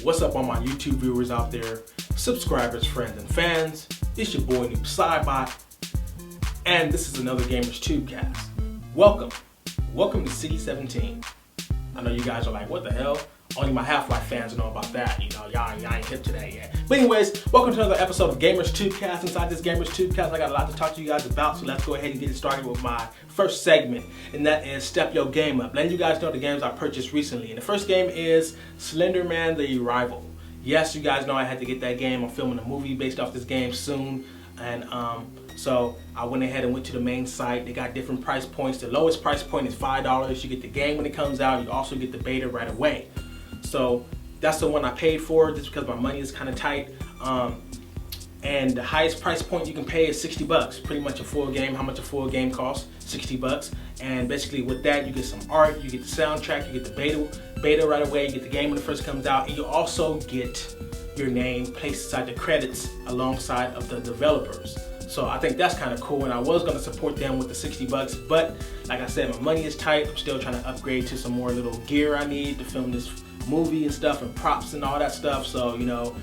What's up, all my YouTube viewers out there, subscribers, friends, and fans? It's your boy Noob Cybot, and this is another Gamers Tubecast. Welcome to City 17. I know you guys are like, what the hell? Only my Half-Life fans know about that. You know, y'all ain't hip to that yet. But anyways, welcome to another episode of Gamers Tubecast. Inside this Gamers Tubecast, I got a lot to talk to you guys about, so let's go ahead and get started with my first segment, and that is Step Your Game Up. Letting you guys know the games I purchased recently. And the first game is Slender Man: The Arrival. Yes, you guys know I had to get that game. I'm filming a movie based off this game soon, and so I went ahead and went to the main site. They got different price points. The lowest price point is $5. You get the game when it comes out. You also get the beta right away. So that's the one I paid for, just because my money is kind of tight. And the highest price point you can pay is $60. Pretty much a full game. How much a full game costs? $60. And basically with that, you get some art, you get the soundtrack, you get the beta right away, you get the game when it first comes out, and you also get your name placed inside the credits alongside of the developers. So I think that's kind of cool, and I was going to support them with the $60, but like I said, my money is tight. I'm still trying to upgrade to some more little gear I need to film this movie and stuff, and props and all that stuff. So, you know,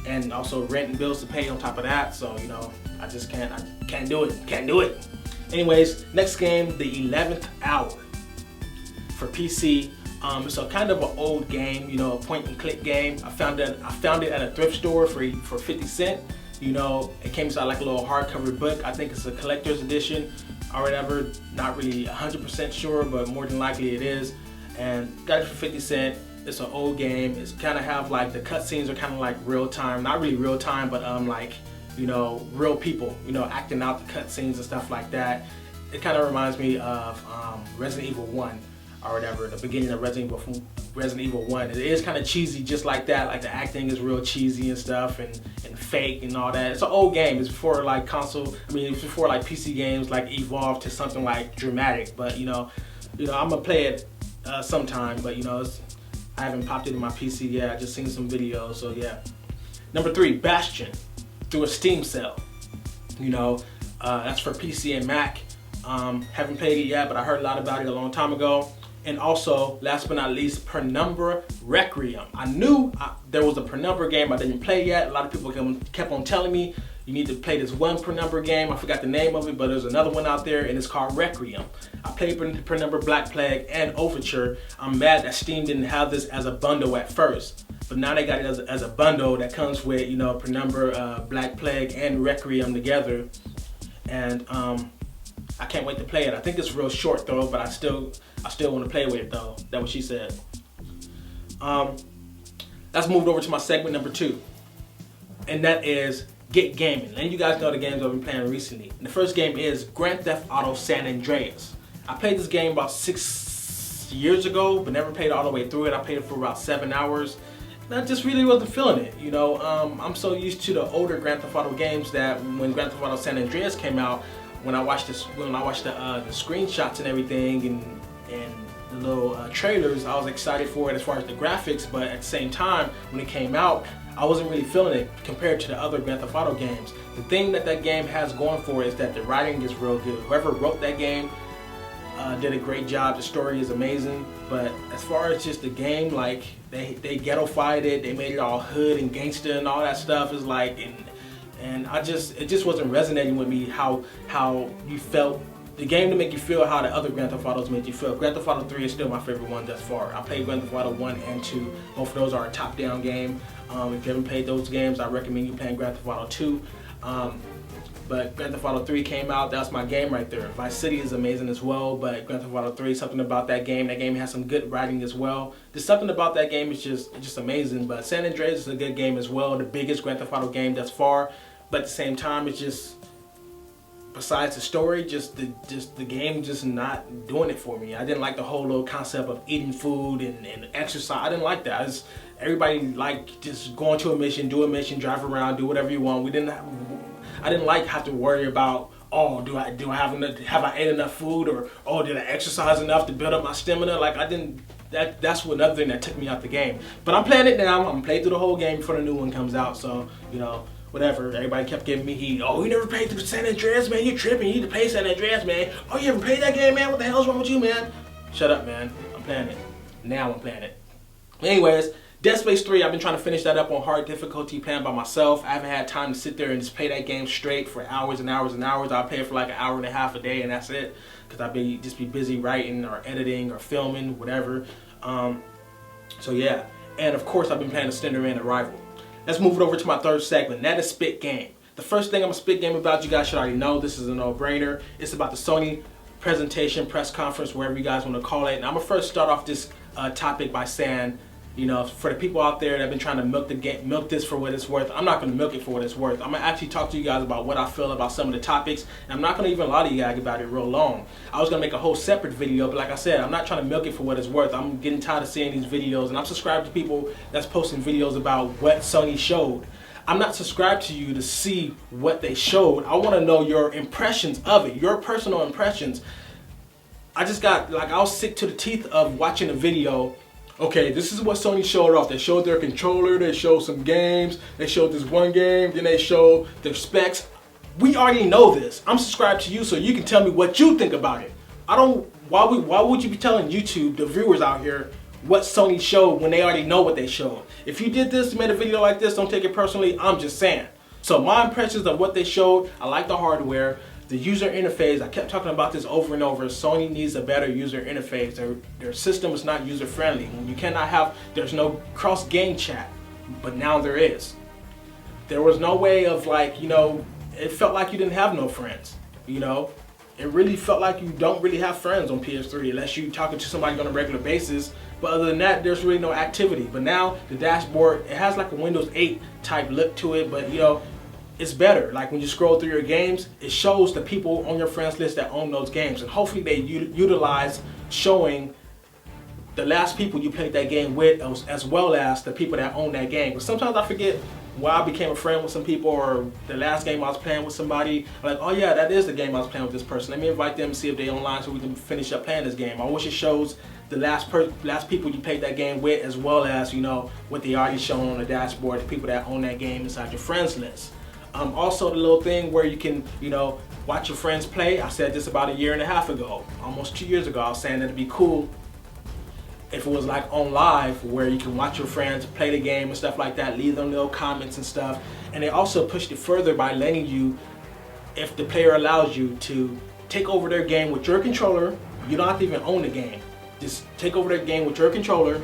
and also rent and bills to pay on top of that. So, you know, I can't do it. Anyways, next game, The 11th Hour for PC. It's a kind of an old game, you know, a point and click game. I found it at a thrift store for 50 cents. You know, it came inside like a little hardcover book. I think it's a collector's edition or whatever. Not really 100% sure, but more than likely it is. And got it for 50 cents. It's an old game. It's kind of have like the cutscenes are kind of like real time. Not really real time, but like, you know, real people, you know, acting out the cutscenes and stuff like that. It kind of reminds me of Resident Evil 1 or whatever, the beginning of Resident Evil 1. It is kind of cheesy just like that. Like the acting is real cheesy and stuff and fake and all that. It's an old game. It's before like it's before like PC games like evolved to something like dramatic. But you know, I'm gonna play it sometime. But you know, I haven't popped it in my PC yet. I just seen some videos. So yeah. Number 3, Bastion, through a Steam sale. You know, that's for PC and Mac. Haven't played it yet, but I heard a lot about it a long time ago. And also, last but not least, Penumbra Requiem. I knew there was a Penumbra game I didn't play yet. A lot of people kept on telling me, you need to play this one Penumbra game. I forgot the name of it, but there's another one out there, and it's called Requiem. I played Penumbra Black Plague and Overture. I'm mad that Steam didn't have this as a bundle at first. But now they got it as a bundle that comes with, you know, Penumbra, Black Plague, and Requiem together. And I can't wait to play it. I think it's real short though, but I still want to play with it though. That's what she said. Let's move over to my segment number 2, and that is Get Gaming. And you guys know the games I've been playing recently. And the first game is Grand Theft Auto San Andreas. I played this game about 6 years ago, but never played all the way through it. I played it for about 7 hours. And I just really wasn't feeling it. You know, I'm so used to the older Grand Theft Auto games that when Grand Theft Auto San Andreas came out, when I watched the screenshots and everything and the little trailers, I was excited for it as far as the graphics. But at the same time, when it came out, I wasn't really feeling it compared to the other Grand Theft Auto games. The thing that game has going for it is that the writing is real good. Whoever wrote that game did a great job. The story is amazing. But as far as just the game, like they ghetto-fied it, they made it all hood and gangster and all that stuff. Is like and it just wasn't resonating with me how you felt. The game to make you feel how the other Grand Theft Autos made you feel. Grand Theft Auto 3 is still my favorite one thus far. I played Grand Theft Auto 1 and 2. Both of those are a top-down game. If you haven't played those games, I recommend you playing Grand Theft Auto 2. But Grand Theft Auto 3 came out, that's my game right there. Vice City is amazing as well, but Grand Theft Auto 3, something about that game has some good writing as well. There's something about that game is just amazing. But San Andreas is a good game as well, the biggest Grand Theft Auto game thus far. But at the same time, it's just, besides the story, just the game just not doing it for me. I didn't like the whole little concept of eating food and exercise. I didn't like that. Everybody like just going to a mission, do a mission, drive around, do whatever you want. I didn't like have to worry about, oh, have I ate enough food, or oh, did I exercise enough to build up my stamina? Like I didn't. That's another thing that took me out the game. But I'm playing it now. I'm gonna play through the whole game before the new one comes out. So you know. Whatever, everybody kept giving me heat. Oh, you never played through San Andreas, man, you're tripping, you need to play San Andreas, man. Oh, you ever played that game, man? What the hell's wrong with you, man? Shut up, man. I'm playing it. Now I'm playing it. Anyways, Dead Space 3, I've been trying to finish that up on hard difficulty, playing by myself. I haven't had time to sit there and just play that game straight for hours and hours and hours. I'll play it for like an hour and a half a day, and that's it. Because I'll be busy writing or editing or filming, whatever. So yeah. And of course, I've been playing the Slenderman Arrival. Let's move it over to my third segment. That is Spit Game. The first thing I'm going to spit game about, you guys should already know. This is a no-brainer. It's about the Sony presentation, press conference, whatever you guys want to call it. And I'm going to first start off this topic by saying, you know, for the people out there that have been trying to milk this for what it's worth, I'm not going to milk it for what it's worth. I'm going to actually talk to you guys about what I feel about some of the topics, and I'm not going to even lie to you guys about it real long. I was going to make a whole separate video, but like I said, I'm not trying to milk it for what it's worth. I'm getting tired of seeing these videos, and I'm subscribed to people that's posting videos about what Sony showed. I'm not subscribed to you to see what they showed. I want to know your impressions of it, your personal impressions. I was sick to the teeth of watching a video. Okay, this is what Sony showed off. They showed their controller, they showed some games, they showed this one game, then they showed their specs. We already know this. I'm subscribed to you so you can tell me what you think about it. Why would you be telling YouTube, the viewers out here, what Sony showed when they already know what they showed? If you did this, made a video like this, don't take it personally, I'm just saying. So my impressions of what they showed, I like the hardware. The user interface, I kept talking about this over and over. Sony needs a better user interface. Their system is not user friendly. When you cannot have, there's no cross game chat, but now there is. There was no way of like, you know, it felt like you didn't have no friends, you know. It really felt like you don't really have friends on PS3 unless you're talking to somebody on a regular basis. But other than that, there's really no activity. But now the dashboard, it has like a Windows 8 type look to it, but you know, it's better. Like when you scroll through your games, it shows the people on your friends list that own those games, and hopefully they utilize showing the last people you played that game with as well as the people that own that game. But sometimes I forget why I became a friend with some people, or the last game I was playing with somebody. Like, oh yeah, that is the game I was playing with this person. Let me invite them and see if they're online so we can finish up playing this game. I wish it shows the last people you played that game with, as well as, you know, what they already shown on the dashboard, the people that own that game inside your friends list. Also the little thing where you can, you know, watch your friends play. I said this about a year and a half ago, almost 2 years ago. I was saying that it'd be cool if it was like on live where you can watch your friends play the game and stuff like that, leave them little comments and stuff. And they also pushed it further by letting you, if the player allows you, to take over their game with your controller. You don't have to even own the game. Just take over their game with your controller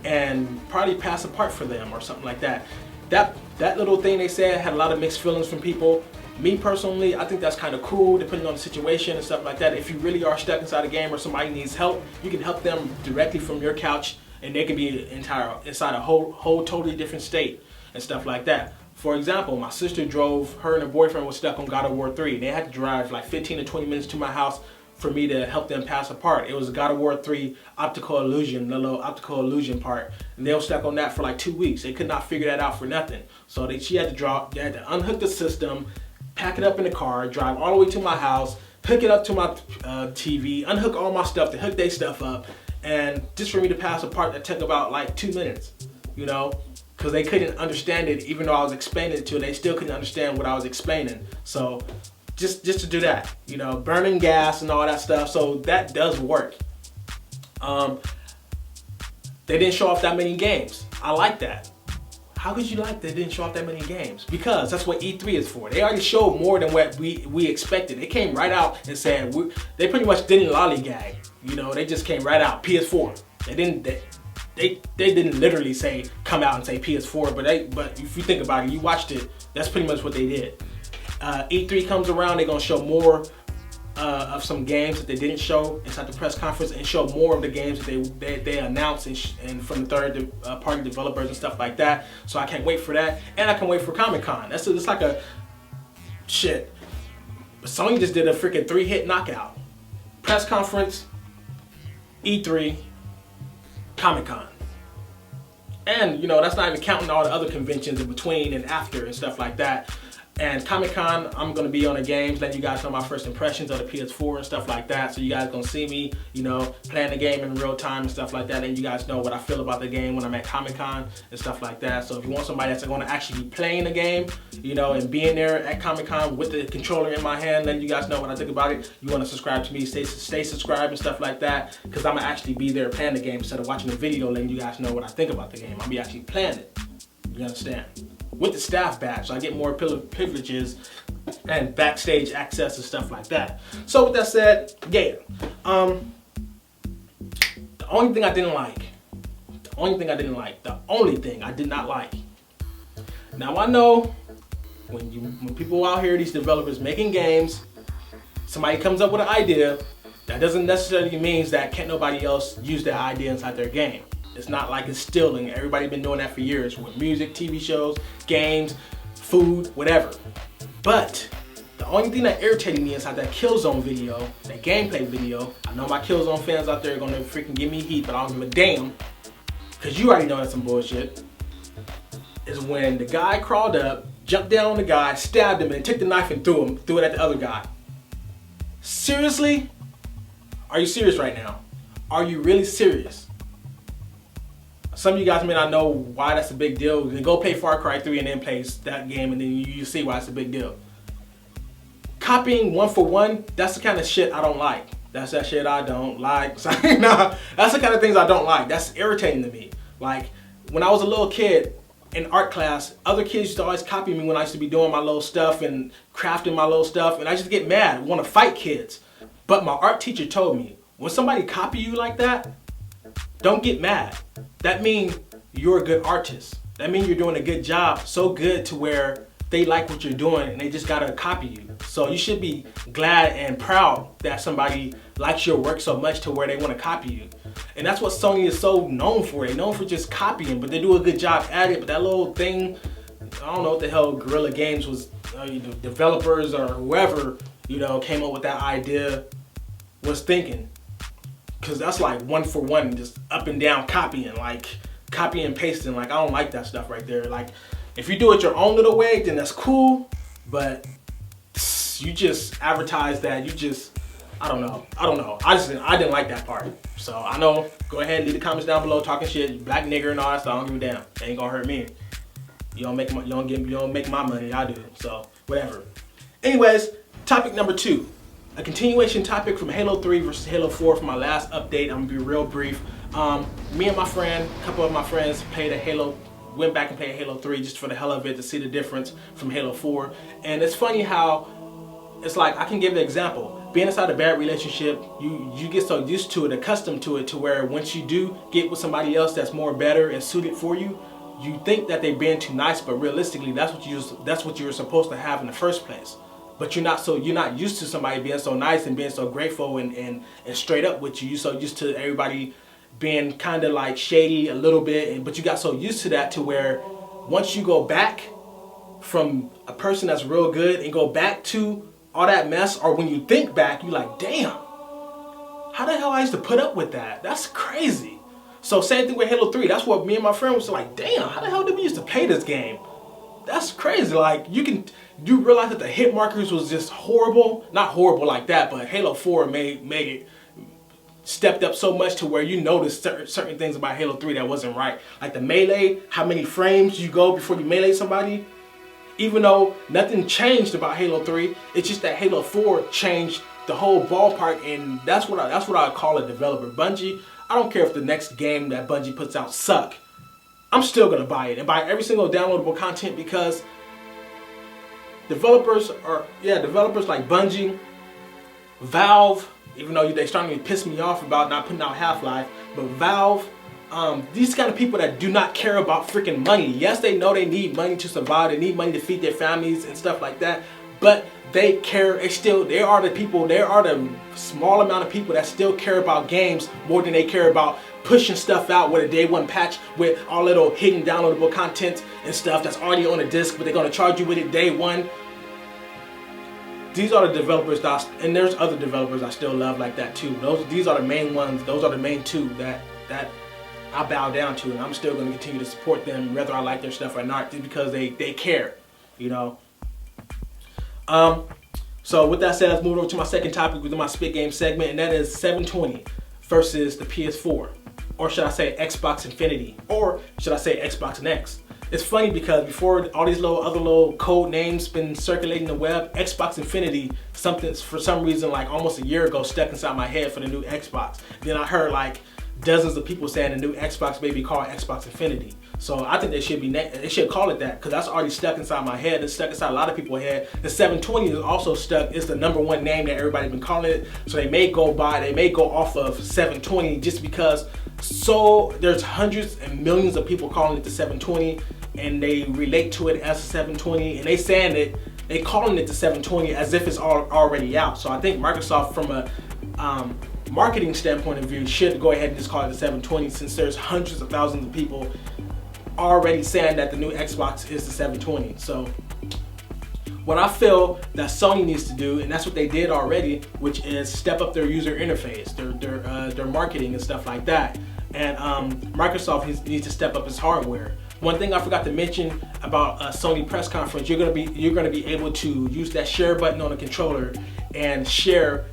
and probably pass a part for them or something like that. That little thing they said had a lot of mixed feelings from people. Me personally, I think that's kind of cool depending on the situation and stuff like that. If you really are stuck inside a game or somebody needs help, you can help them directly from your couch, and they can be inside a whole totally different state and stuff like that. For example, my sister drove, her and her boyfriend was stuck on God of War 3. They had to drive like 15 to 20 minutes to my house for me to help them pass a part. It was God of War 3 optical illusion, the little optical illusion part. And they were stuck on that for like 2 weeks. They could not figure that out for nothing. So she had to unhook the system, pack it up in the car, drive all the way to my house, hook it up to my TV, unhook all my stuff to hook their stuff up, and just for me to pass a part that took about like 2 minutes, you know, because they couldn't understand it. Even though I was explaining it to them, they still couldn't understand what I was explaining. So just to do that, you know, burning gas and all that stuff. So that does work. They didn't show off that many games. I like that. How could you like they didn't show off that many games? Because that's what E3 is for. They already showed more than what we expected. They came right out and said, they pretty much didn't lollygag. You know, they just came right out, PS4. They didn't literally say, come out and say PS4, but if you think about it, you watched it, that's pretty much what they did. E3 comes around, they're gonna show more of some games that they didn't show inside the press conference, and show more of the games that they announced and from the third party developers and stuff like that. So I can't wait for that, and I can wait for Comic-Con. It's like a shit. Sony just did a freaking 3-hit knockout: press conference, E3, Comic-Con. And you know, that's not even counting all the other conventions in between and after and stuff like that. And Comic-Con, I'm going to be on the games, letting you guys know my first impressions of the PS4 and stuff like that. So you guys going to see me, you know, playing the game in real time and stuff like that. And you guys know what I feel about the game when I'm at Comic-Con and stuff like that. So if you want somebody that's going to actually be playing the game, you know, and being there at Comic-Con with the controller in my hand, letting you guys know what I think about it, you want to subscribe to me, stay subscribed and stuff like that. Because I'm going to actually be there playing the game instead of watching the video, letting you guys know what I think about the game. I'll be actually playing it. You understand? With the staff badge, so I get more privileges and backstage access and stuff like that. So with that said, yeah, the only thing I did not like. Now I know when people out here, these developers making games, somebody comes up with an idea, that doesn't necessarily mean that can't nobody else use that idea inside their game. It's not like it's stealing. Everybody's been doing that for years with music, TV shows, games, food, whatever. But the only thing that irritated me inside that Killzone video, that gameplay video, I know my Killzone fans out there are gonna freaking give me heat, but I don't give a damn, because you already know that's some bullshit, is when the guy crawled up, jumped down on the guy, stabbed him, and took the knife and threw it at the other guy. Seriously? Are you serious right now? Are you really serious? Some of you guys may not know why that's a big deal. Then go play Far Cry 3 and then play that game, and then you see why it's a big deal. Copying one for one, that's the kind of shit I don't like. That's that shit I don't like. Nah, that's the kind of things I don't like. That's irritating to me. Like, when I was a little kid in art class, other kids used to always copy me when I used to be doing my little stuff and crafting my little stuff, and I just get mad, want to fight kids. But my art teacher told me, when somebody copy you like that, don't get mad. That means you're a good artist. That means you're doing a good job, so good to where they like what you're doing and they just gotta copy you. So you should be glad and proud that somebody likes your work so much to where they wanna copy you. And that's what Sony is so known for. They're known for just copying, but they do a good job at it. But that little thing, I don't know what the hell Guerrilla Games was, developers or whoever, came up with that idea was thinking. Cause that's like one for one, just up and down copying, like copy and pasting. Like, I don't like that stuff right there. Like, if you do it your own little way, then that's cool. But you just advertise that. I don't know. I didn't like that part. So I know. Go ahead, leave the comments down below talking shit, black nigger and all that stuff. I don't give a damn. It ain't gonna hurt me. You don't make my money. I do. So whatever. Anyways, topic number 2. A continuation topic from Halo 3 versus Halo 4 from my last update. I'm gonna be real brief. Me and my friend, a couple of my friends went back and played Halo 3 just for the hell of it to see the difference from Halo 4. And it's funny how, it's like, I can give an example. Being inside a bad relationship, you get so used to it, accustomed to it, to where once you do get with somebody else that's more better and suited for you, you think that they're being too nice, but realistically, that's what you're supposed to have in the first place. But you're not used to somebody being so nice and being so grateful and straight up with you. You're so used to everybody being kind of like shady a little bit, but you got so used to that to where once you go back from a person that's real good and go back to all that mess, or when you think back, you're like, damn, how the hell I used to put up with that? That's crazy. So same thing with Halo 3. That's what me and my friend was like, damn, how the hell did we used to play this game? That's crazy. Like, you realize that the hit markers was just horrible. Not horrible like that, but Halo 4 made it, stepped up so much to where you noticed certain things about Halo 3 that wasn't right. Like the melee, how many frames you go before you melee somebody. Even though nothing changed about Halo 3, it's just that Halo 4 changed the whole ballpark, and that's what I call a developer. Bungie, I don't care if the next game that Bungie puts out suck. I'm still gonna buy it and buy every single downloadable content, because developers like Bungie, Valve, even though they're starting to piss me off about not putting out Half-Life, but Valve, these kind of people that do not care about freaking money. Yes, they know they need money to survive, they need money to feed their families and stuff like that, but they care. They are the small amount of people that still care about games more than they care about pushing stuff out with a day one patch with all little hidden downloadable content and stuff that's already on a disc, but they're gonna charge you with it day one. These are the developers and there's other developers I still love like that too. These are the main ones. Those are the main two that I bow down to, and I'm still going to continue to support them whether I like their stuff or not, just because they care, So with that said, let's move over to my second topic within my Spit Game segment, and that is 720 versus the PS4. Or should I say Xbox Infinity? Or should I say Xbox and X? It's funny because before all these other little code names been circulating the web, Xbox Infinity, something for some reason like almost a year ago stuck inside my head for the new Xbox. Then I heard like dozens of people saying the new Xbox may be called Xbox Infinity. So I think they should call it that, because that's already stuck inside my head. It's stuck inside a lot of people's head. The 720 is also stuck. It's the #1 name that everybody's been calling it. So they may go off of 720 just because there's hundreds and millions of people calling it the 720 and they relate to it as a 720, and they calling it the 720 as if it's already out. So I think Microsoft from a marketing standpoint of view should go ahead and just call it the 720, since there's hundreds of thousands of people already saying that the new Xbox is the 720. So what I feel that Sony needs to do, and that's what they did already, which is step up their user interface, their marketing and stuff like that. And Microsoft needs to step up its hardware. One thing I forgot to mention about a Sony press conference, you're gonna be able to use that share button on the controller and share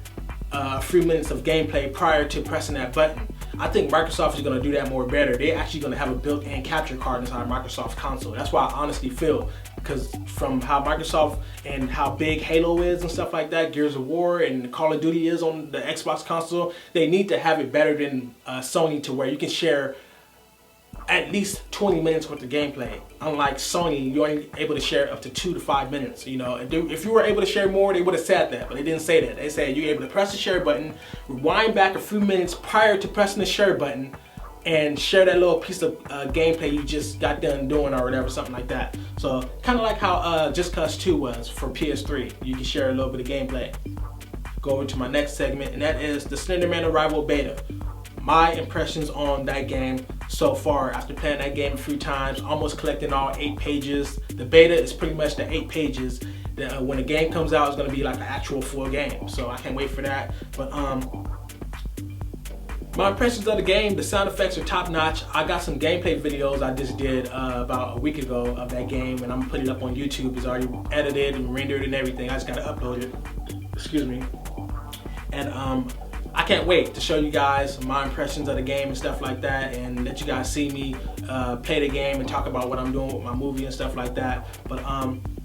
a few minutes of gameplay prior to pressing that button. I think Microsoft is going to do that more better. They're actually going to have a built-in capture card inside Microsoft console. That's why I honestly feel, because from how Microsoft and how big Halo is and stuff like that, Gears of War and Call of Duty is on the Xbox console, they need to have it better than Sony, to where you can share at least 20 minutes worth of gameplay. Unlike Sony, you're only able to share up to 2 to 5 minutes. You know, if you were able to share more, they would have said that, but they didn't say that. They said you're able to press the share button, rewind back a few minutes prior to pressing the share button, and share that little piece of gameplay you just got done doing or whatever, something like that. So kind of like how Just Cause 2 was for PS3. You can share a little bit of gameplay. Go over to my next segment, and that is the Slenderman Arrival beta. My impressions on that game so far, after playing that game a few times, almost collecting all 8 pages. The beta is pretty much the 8 pages. When the game comes out, it's going to be like an actual full game. So I can't wait for that. But my impressions of the game, the sound effects are top notch. I got some gameplay videos I just did about a week ago of that game, and I'm gonna put it up on YouTube. It's already edited and rendered and everything. I just gotta upload it. Excuse me. And I can't wait to show you guys my impressions of the game and stuff like that, and let you guys see me play the game and talk about what I'm doing with my movie and stuff like that. But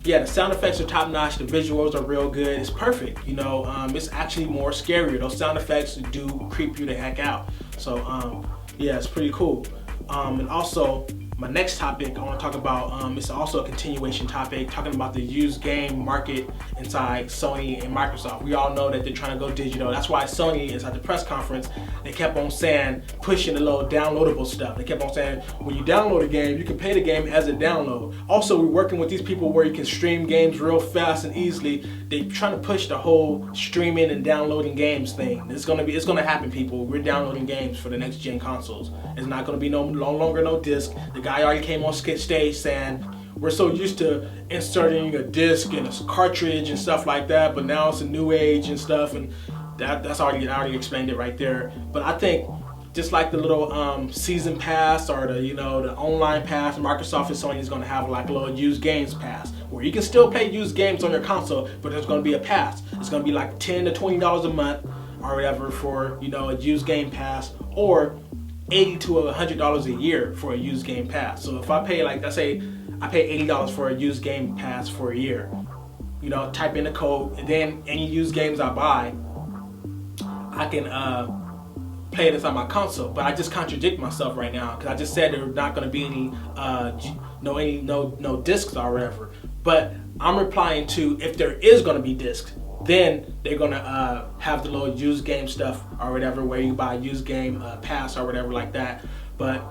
yeah, the sound effects are top notch. The visuals are real good. It's perfect. You know, it's actually more scarier. Those sound effects do creep you the heck out. So yeah, it's pretty cool. And also, my next topic I want to talk about, it's also a continuation topic, talking about the used game market inside Sony and Microsoft. We all know that they're trying to go digital. That's why Sony is at the press conference. They kept on saying, pushing the little downloadable stuff. They kept on saying, when you download a game, you can pay the game as a download. Also, we're working with these people where you can stream games real fast and easily. They're trying to push the whole streaming and downloading games thing. It's gonna happen, people. We're downloading games for the next gen consoles. It's not gonna be no longer no disc. The guy already came on stage saying, we're so used to inserting a disc and a cartridge and stuff like that, but now it's a new age and stuff, and I already explained it right there. But I think just like the little season pass or the online pass, Microsoft and Sony is going to have like a little used games pass where you can still play used games on your console, but there's going to be a pass. It's going to be like $10 to $20 a month or whatever for a used game pass, or $80 to $100 a year for a used game pass. So if I pay, like, let's say I pay $80 for a used game pass for a year, type in the code, and then any used games I buy, I can play it inside my console. But I just contradict myself right now, because I just said there are not going to be any no discs or whatever. But I'm replying to, if there is going to be discs, then they're gonna have the little used game stuff or whatever, where you buy a used game pass or whatever like that. But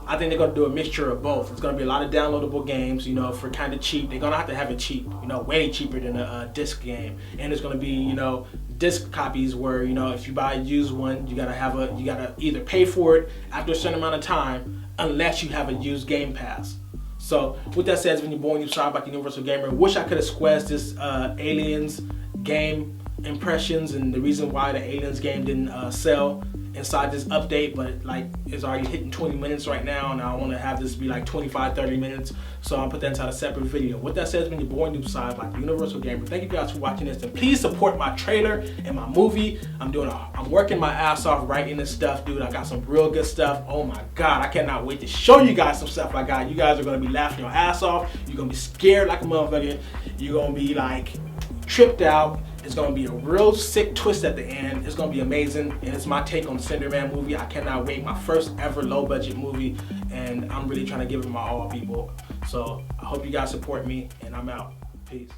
I think they're gonna do a mixture of both. It's gonna be a lot of downloadable games, for kind of cheap. They're gonna have to have it cheap, way cheaper than a disc game. And it's gonna be, disc copies where, if you buy a used one, you gotta either pay for it after a certain amount of time, unless you have a used game pass. So with that said, it's been your boy Noob Universal Gamer. Wish I could have squared this Aliens game impressions and the reason why the Aliens game didn't sell inside this update, but like it's already hitting 20 minutes right now, and I want to have this be like 25-30 minutes, so I'll put that inside a separate video. With that said, it's been your boy Noob Psybot, Universal Gamer. Thank you guys for watching this, and please support my trailer and my movie. I'm working my ass off writing this stuff, dude. I got some real good stuff. Oh my god, I cannot wait to show you guys some stuff I got. You guys are gonna be laughing your ass off. You're gonna be scared like a motherfucker. You're gonna be like tripped out. It's gonna be a real sick twist at the end. It's gonna be amazing, and it's my take on the Slenderman movie. I cannot wait. My first ever low budget movie, and I'm really trying to give it my all, people. So I hope you guys support me, and I'm out. Peace.